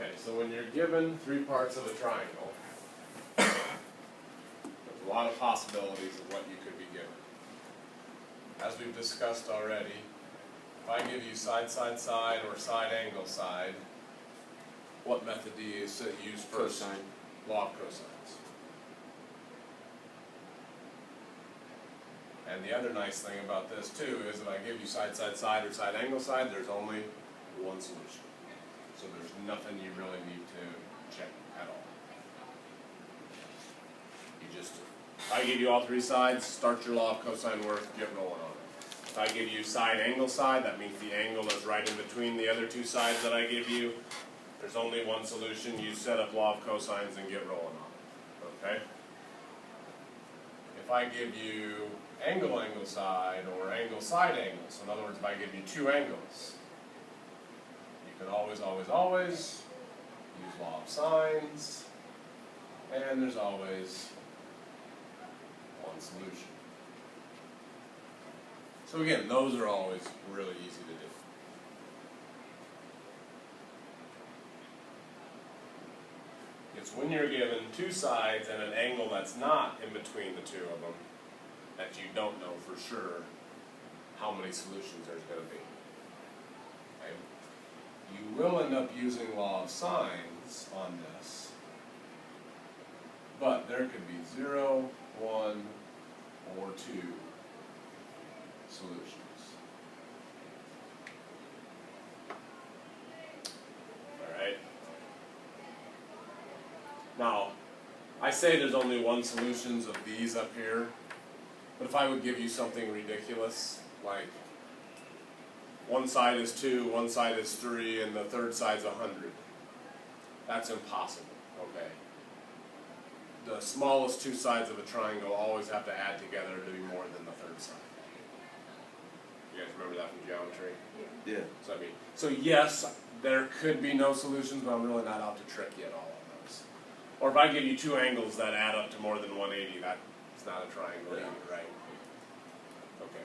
Okay, so when you're given 3 parts of a triangle, there's a lot of possibilities of what you could be given. As we've discussed already, if I give you side, side, side, or side, angle, side, what method do you use first? Cosine. Law of cosines. And the other nice thing about this too is that I give you side, side, side, or side, angle, side, there's only one solution. So there's nothing you really need to check at all. You just, if I give you all 3 sides, start your law of cosine work, get rolling on it. If I give you side, angle, side, that means the angle is right in between the other 2 sides that I give you. There's only one solution. You set up law of cosines and get rolling on it. Okay? If I give you angle, angle, side, or angle, side, angle, so in other words, if I give you 2 angles, you can always, always, always use law of sines, and there's always one solution. So again, those are always really easy to do. It's when you're given 2 sides and an angle that's not in between the 2 of them that you don't know for sure how many solutions there's going to be. Okay? You will end up using law of sines on this, but there could be 0, 1, or 2 solutions. Alright? Now, I say there's only one solutions of these up here, but if I would give you something ridiculous, like one side is 2, one side is 3, and the third side's 100, that's impossible, okay? The smallest 2 sides of a triangle always have to add together to be more than the third side. You guys remember that from geometry? Yeah. So yes, there could be no solutions, but I'm really not out to trick you at all on those. Or if I give you 2 angles that add up to more than 180, that's not a triangle either, right? Okay.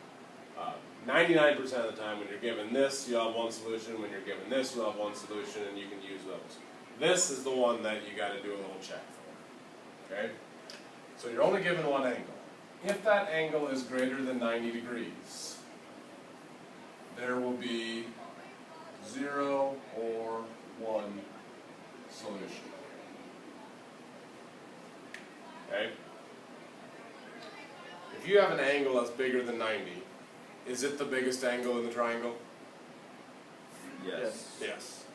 99% of the time when you're given this, you'll have one solution. When you're given this, you'll have one solution, and you can use those. This is the one that you got to do a little check for. Okay? So you're only given one angle. If that angle is greater than 90 degrees, there will be 0 or 1 solution. Okay? If you have an angle that's bigger than 90, is it the biggest angle in the triangle? Yes. Yes.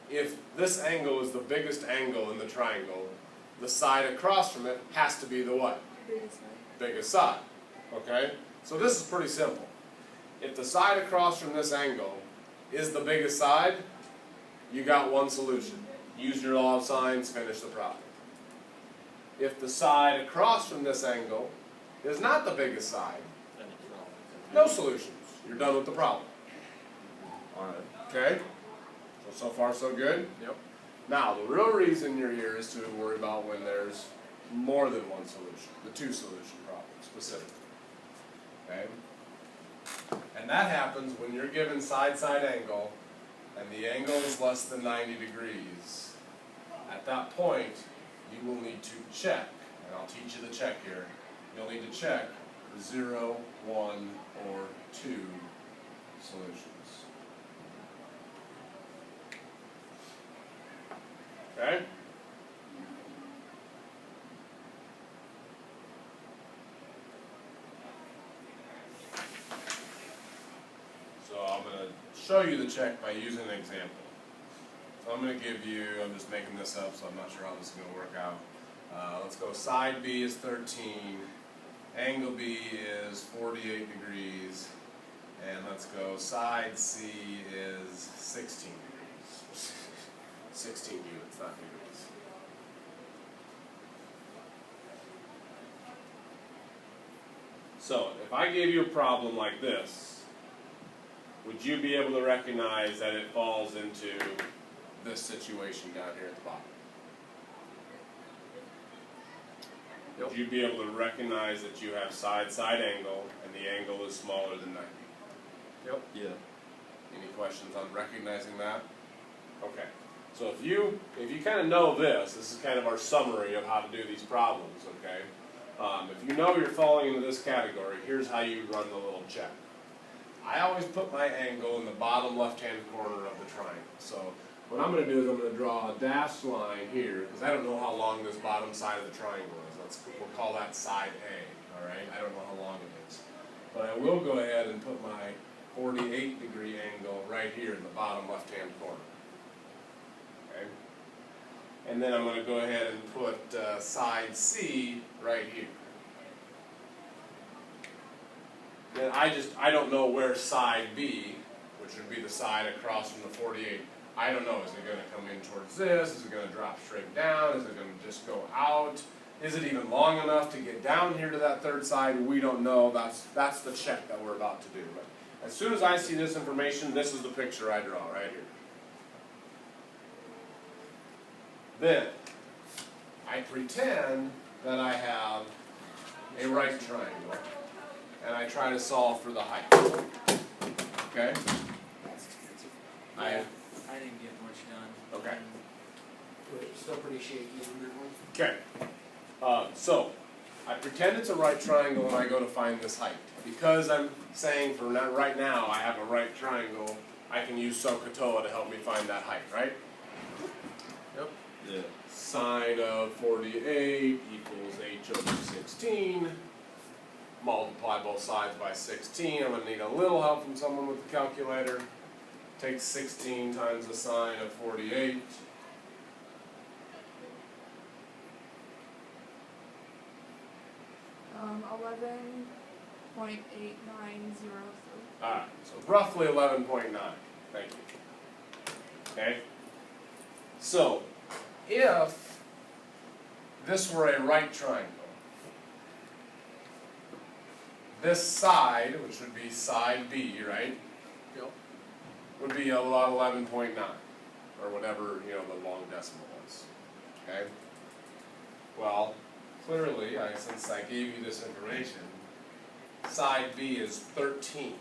If this angle is the biggest angle in the triangle, the side across from it has to be the what? Biggest side. Biggest side. Okay? So this is pretty simple. If the side across from this angle is the biggest side, you got one solution. Use your law of sines, finish the problem. If the side across from this angle is not the biggest side, no solutions. You're done with the problem. Alright. Okay? So far so good? Yep. Now, the real reason you're here is to worry about when there's more than one solution, the 2 solution problem specifically. Okay? And that happens when you're given side-side angle and the angle is less than 90 degrees. At that point, you will need to check, and I'll teach you the check here. You'll need to check for 0, 1, or 2 solutions. Okay? So I'm going to show you the check by using an example. So I'm going to give you, I'm just making this up, so I'm not sure how this is going to work out. Let's go side B is 13, angle B is 48 degrees, and let's go side C is 16 degrees. 16 units, not degrees. So, if I gave you a problem like this, would you be able to recognize that it falls into this situation down here at the bottom? Yep. Would you be able to recognize that you have side-side angle and the angle is smaller than 90? Yep. Yeah. Any questions on recognizing that? Okay. So if you kind of know this is kind of our summary of how to do these problems, okay? If you know you're falling into this category, here's how you run the little check. I always put my angle in the bottom left-hand corner of the triangle. So what I'm going to do is I'm going to draw a dashed line here, because I don't know how long this bottom side of the triangle is. We'll call that side A, all right? I don't know how long it is. But I will go ahead and put my 48-degree angle right here in the bottom left-hand corner. Okay? And then I'm going to go ahead and put side C right here. Then I don't know where side B, which would be the side across from the 48, I don't know. Is it going to come in towards this? Is it going to drop straight down? Is it going to just go out? Is it even long enough to get down here to that third side? We don't know. That's the check that we're about to do. But as soon as I see this information, this is the picture I draw right here. Then, I pretend that I have a right triangle, and I try to solve for the height. Okay? I didn't get much done. Okay. Still pretty shaky. Okay. So, I pretend it's a right triangle and I go to find this height. Because I'm saying for right now I have a right triangle, I can use SOHCAHTOA to help me find that height, right? Yep. Yeah. Sine of 48 equals h over 16. Multiply both sides by 16. I'm going to need a little help from someone with the calculator. Take 16 times the sine of 48. Um, 11.8903. Alright, so roughly 11.9. Thank you. Okay? So, if this were a right triangle, this side, which would be side B, right? Yep. Would be about 11.9, or whatever, the long decimal was. Okay? Well, clearly, since I gave you this information, side B is 13,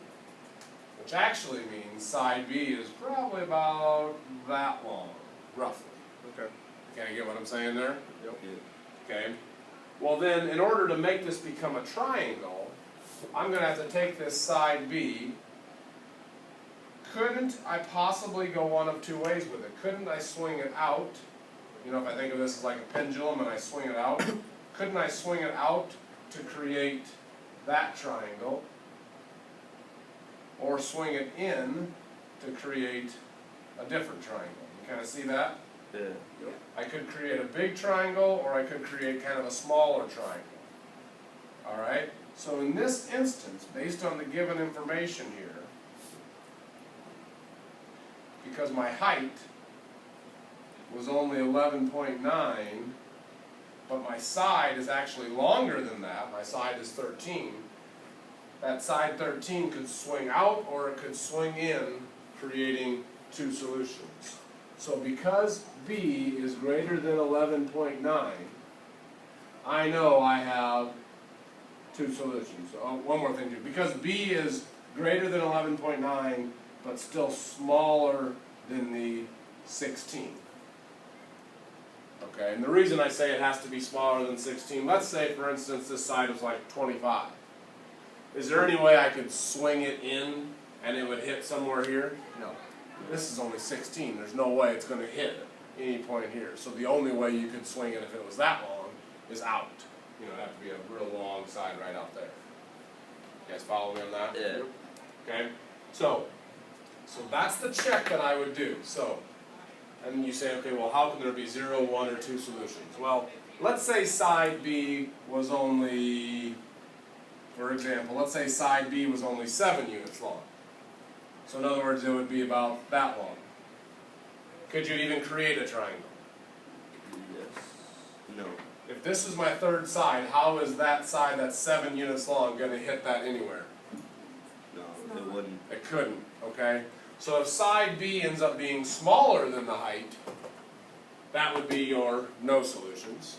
which actually means side B is probably about that long, roughly. Okay. Can I get what I'm saying there? Yep. Okay. Well then, in order to make this become a triangle, I'm going to have to take this side B. Couldn't I possibly go one of two ways with it? Couldn't I swing it out? If I think of this as like a pendulum and I swing it out, couldn't I swing it out to create that triangle? Or swing it in to create a different triangle? You kind of see that? Yeah. I could create a big triangle, or I could create kind of a smaller triangle. Alright? So in this instance, based on the given information here, because my height was only 11.9, but my side is actually longer than that, my side is 13, that side 13 could swing out or it could swing in, creating two solutions. So because B is greater than 11.9, I know I have two solutions. Oh, one more thing too. Because B is greater than 11.9, but still smaller than the 16. Okay, and the reason I say it has to be smaller than 16, let's say for instance this side was like 25. Is there any way I could swing it in and it would hit somewhere here? No. This is only 16. There's no way it's going to hit any point here. So the only way you could swing it if it was that long is out. It'd have to be a real long side right out there. You guys follow me on that? Yeah. Okay? So that's the check that I would do. And you say, okay, well, how can there be 0, 1, or 2 solutions? Well, let's say side B was only, for example, let's say side B was only 7 units long. So in other words, it would be about that long. Could you even create a triangle? Yes. No. If this is my third side, how is that side that's 7 units long going to hit that anywhere? No, it wouldn't. It couldn't, okay? So if side B ends up being smaller than the height, that would be your no solutions.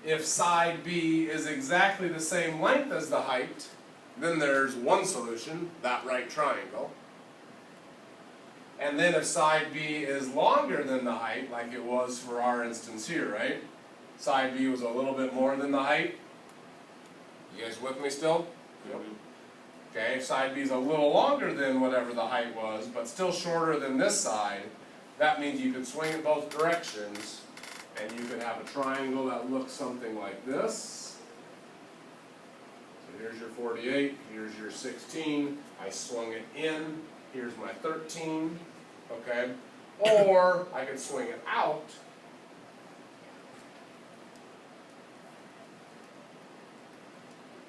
If side B is exactly the same length as the height, then there's one solution, that right triangle. And then if side B is longer than the height, like it was for our instance here, right? Side B was a little bit more than the height. You guys with me still? Yep. Okay, if side B is a little longer than whatever the height was, but still shorter than this side, that means you could swing it both directions, and you could have a triangle that looks something like this. So here's your 48, here's your 16, I swung it in, here's my 13, okay? Or I could swing it out,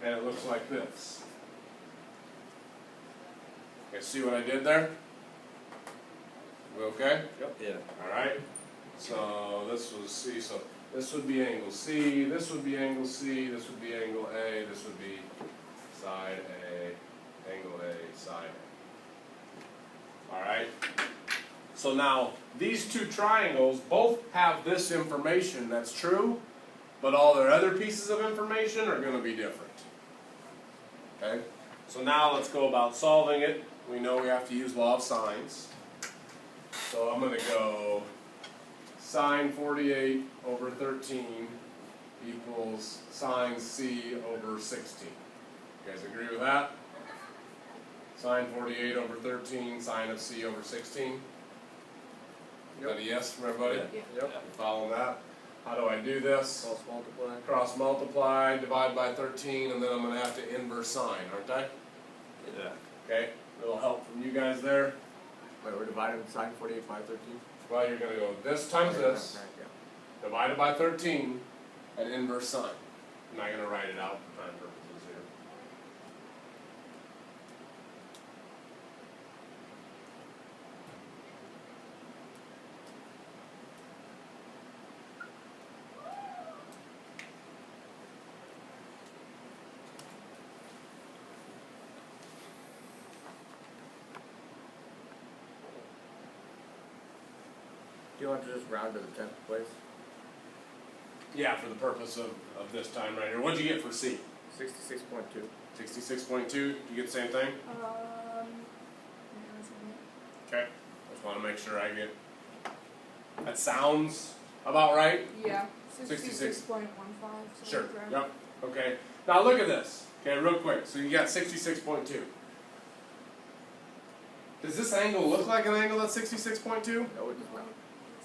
and it looks like this. Okay, see what I did there? We okay? Yep. Yeah. Alright, so this was C, so this would be angle C, this would be angle C, this would be angle A, this would be side A, angle A, side A. Alright, so now these two triangles both have this information that's true, but all their other pieces of information are going to be different. Okay, so now let's go about solving it. We know we have to use law of sines. So I'm going to go sine 48 over 13 equals sine C over 16. You guys agree with that? Sine 48 over 13, sine of C over 16. Is that a yes from everybody? Yeah. Yep. You following that? How do I do this? Cross multiply. Cross multiply, divide by 13, and then I'm going to have to inverse sine, aren't I? Yeah. Okay, little help from you guys there. Wait, we're dividing sine 48 by 13? Well, you're going to go this times this, Right, yeah. divided by 13, and inverse sine. I'm not going to write it out for time purposes here. Do you want to just round to the 10th place? Yeah, for the purpose of this time right here. What'd you get for C? 66.2. 66.2. Did you get the same thing? hang on a second. Okay. Just want to make sure I get. That sounds about right. Yeah, 66. 66.15. So Sure. right. Yep. Okay. Now look at this. Okay, real quick. So you got 66.2. Does this angle look like an angle that's 66.2? No, it does not.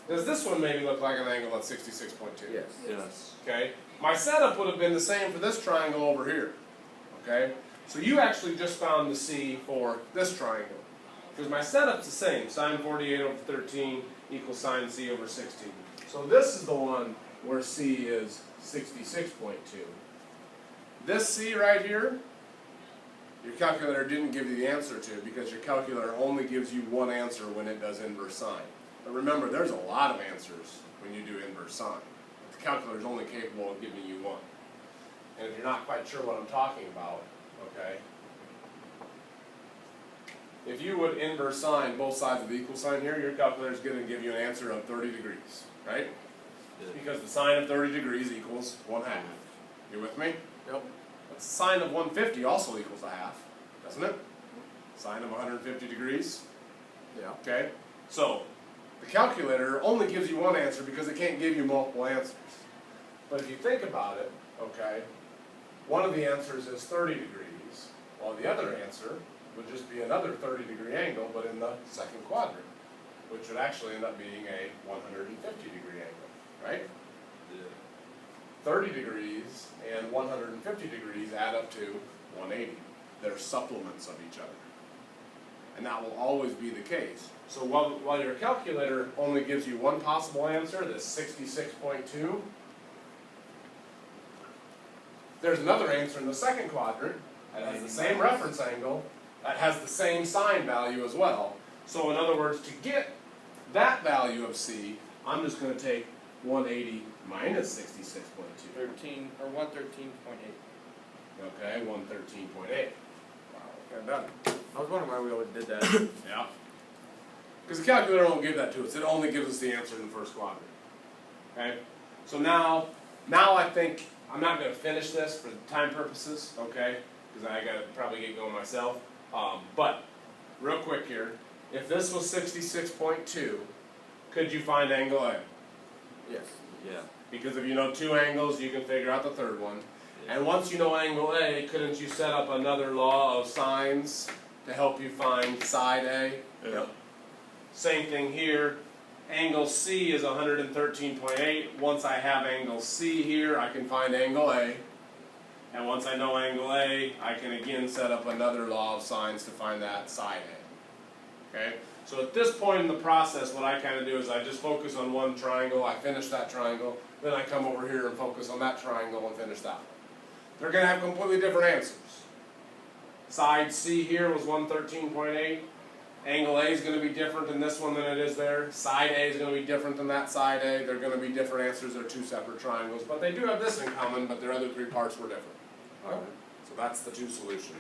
Does this one maybe look like an angle that's 66.2? Yes. Yes. Okay. My setup would have been the same for this triangle over here. Okay. So you actually just found the C for this triangle. Because my setup's the same. Sine 48 over 13 equals sine C over 16. So this is the one where C is 66.2. This C right here, your calculator didn't give you the answer to because your calculator only gives you one answer when it does inverse sine. But remember, there's a lot of answers when you do inverse sine. The calculator is only capable of giving you one. And if you're not quite sure what I'm talking about, okay, if you would inverse sine both sides of the equal sign here, your calculator is going to give you an answer of 30 degrees, right? Yeah. Because the sine of 30 degrees equals 1/2. You with me? Yep. But the sine of 150 also equals 1/2, doesn't it? Sine of 150 degrees. Yeah. Okay? So, the calculator only gives you one answer because it can't give you multiple answers. But if you think about it, okay, one of the answers is 30 degrees, while the other answer would just be another 30-degree angle, but in the second quadrant, which would actually end up being a 150-degree angle, right? Yeah. 30 degrees and 150 degrees add up to 180. They're supplements of each other. And that will always be the case. So while your calculator only gives you one possible answer, this 66.2, there's another answer in the second quadrant that has the same reference angle, that has the same sine value as well. So in other words, to get that value of C, I'm just going to take 180 minus 66.2. 13 or 113.8. Okay, 113.8. Wow, got done. I was wondering why we always did that. Yeah. Because the calculator won't give that to us. It only gives us the answer in the first quadrant. Okay? So now I think I'm not going to finish this for time purposes, okay? Because I got to probably get going myself. But real quick here, if this was 66.2, could you find angle A? Yes. Yeah. Because if you know two angles, you can figure out the third one. And once you know angle A, couldn't you set up another law of sines to help you find side A? Yeah. Same thing here. Angle C is 113.8. Once I have angle C here, I can find angle A. And once I know angle A, I can again set up another law of sines to find that side A. Okay? So at this point in the process, what I kind of do is I just focus on one triangle, I finish that triangle, then I come over here and focus on that triangle and finish that one. They're going to have completely different answers. Side C here was 113.8. Angle A is going to be different in this one than it is there. Side A is going to be different than that side A. They're going to be different answers. They're two separate triangles. But they do have this in common, but their other three parts were different. So that's the two solution.